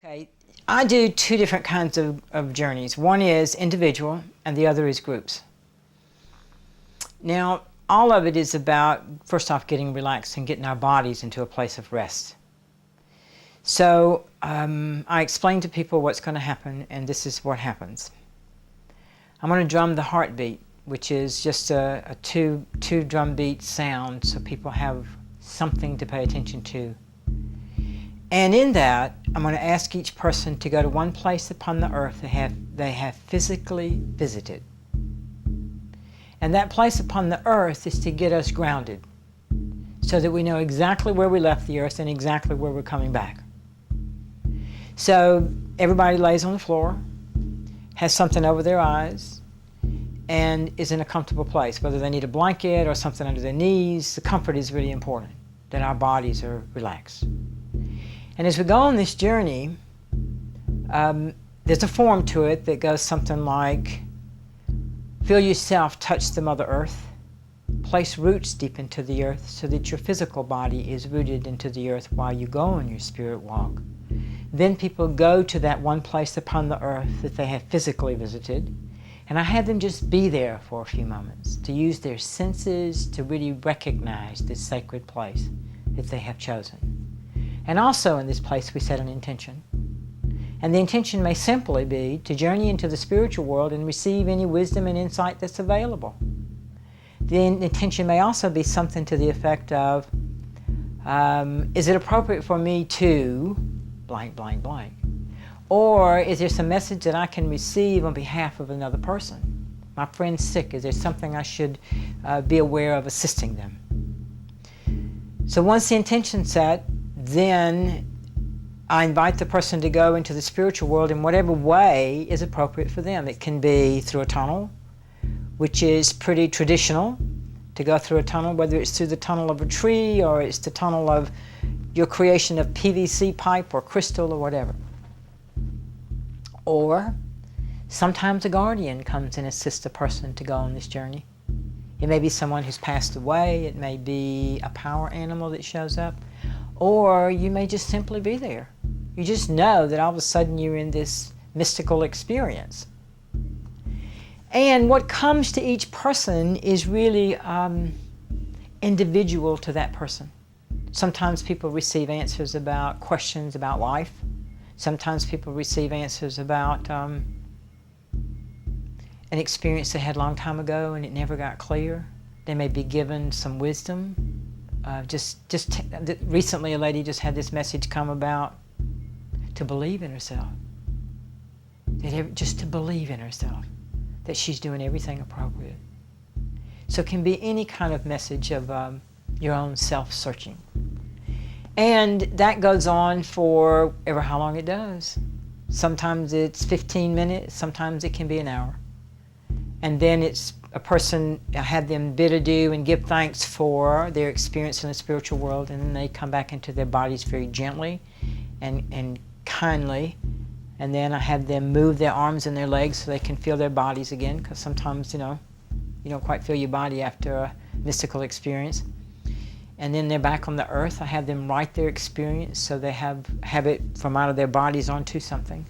Okay, I do two different kinds of journeys. One is individual and the other is groups. Now, all of it is about, first off, getting relaxed and getting our bodies into a place of rest. So I explain to people what's going to happen, and this is what happens. I'm going to drum the heartbeat, which is just a two drum beat sound, so people have something to pay attention to. And in that, I'm going to ask each person to go to one place upon the earth they have physically visited. And that place upon the earth is to get us grounded, so that we know exactly where we left the earth and exactly where we're coming back. So everybody lays on the floor, has something over their eyes, and is in a comfortable place. Whether they need a blanket or something under their knees, the comfort is really important, that our bodies are relaxed. And as we go on this journey, there's a form to it that goes something like, feel yourself touch the Mother Earth, place roots deep into the earth so that your physical body is rooted into the earth while you go on your spirit walk. Then people go to that one place upon the earth that they have physically visited, and I have them just be there for a few moments, to use their senses to really recognize this sacred place that they have chosen. And also in this place we set an intention. And the intention may simply be to journey into the spiritual world and receive any wisdom and insight that's available. The intention may also be something to the effect of, is it appropriate for me to blank, blank, blank? Or is there some message that I can receive on behalf of another person? My friend's sick, is there something I should be aware of assisting them? So once the intention's set, then I invite the person to go into the spiritual world in whatever way is appropriate for them. It can be through a tunnel, which is pretty traditional, to go through a tunnel, whether it's through the tunnel of a tree or it's the tunnel of your creation of PVC pipe or crystal or whatever. Or sometimes a guardian comes and assists a person to go on this journey. It may be someone who's passed away, it may be a power animal that shows up, or you may just simply be there. You just know that all of a sudden you're in this mystical experience. And what comes to each person is really individual to that person. Sometimes people receive answers about questions about life. Sometimes people receive answers about an experience they had a long time ago and it never got clear. They may be given some wisdom. Recently a lady just had this message come about to believe in herself. Just to believe in herself, that she's doing everything appropriate. So it can be any kind of message of your own self-searching. And that goes on for ever how long it does. Sometimes it's 15 minutes, sometimes it can be an hour. And then it's a person, I had them bid adieu and give thanks for their experience in the spiritual world, and then they come back into their bodies very gently and kindly. And then I have them move their arms and their legs so they can feel their bodies again, because sometimes, you don't quite feel your body after a mystical experience. And then they're back on the earth. I have them write their experience so they have it from out of their bodies onto something.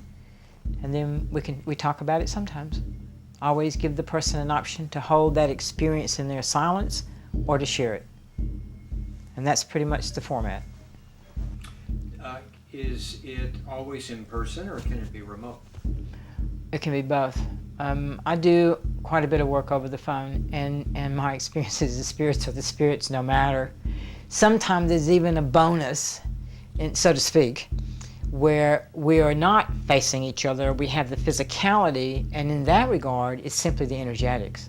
And then we talk about it sometimes. Always give the person an option to hold that experience in their silence or to share it. And that's pretty much the format. Is it always in person or can it be remote? It can be both. I do quite a bit of work over the phone, and my experience is the spirits are the spirits no matter. Sometimes there's even a bonus, so to speak, where we are not facing each other, we have the physicality, and in that regard, it's simply the energetics,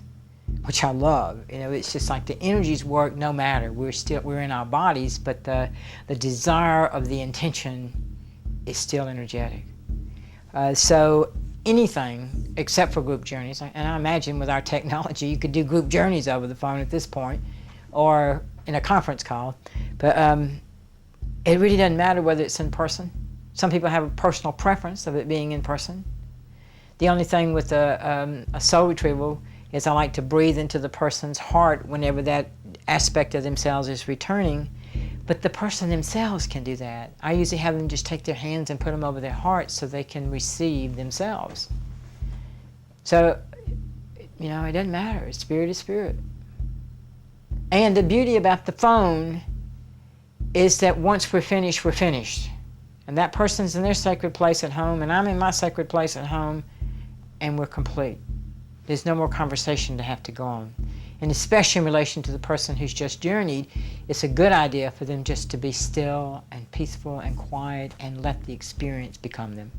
which I love. It's just like the energies work no matter. We're in our bodies, but the desire of the intention is still energetic. So anything except for group journeys, and I imagine with our technology, you could do group journeys over the phone at this point, or in a conference call, but it really doesn't matter whether it's in person. Some people have a personal preference of it being in person. The only thing with a soul retrieval is I like to breathe into the person's heart whenever that aspect of themselves is returning, But the person themselves can do that. I usually have them just take their hands and put them over their hearts so they can receive themselves. So, you know, it doesn't matter. Spirit is spirit. And the beauty about the phone is that once we're finished, we're finished. And that person's in their sacred place at home, and I'm in my sacred place at home, and we're complete. There's no more conversation to have to go on. And especially in relation to the person who's just journeyed, it's a good idea for them just to be still and peaceful and quiet and let the experience become them.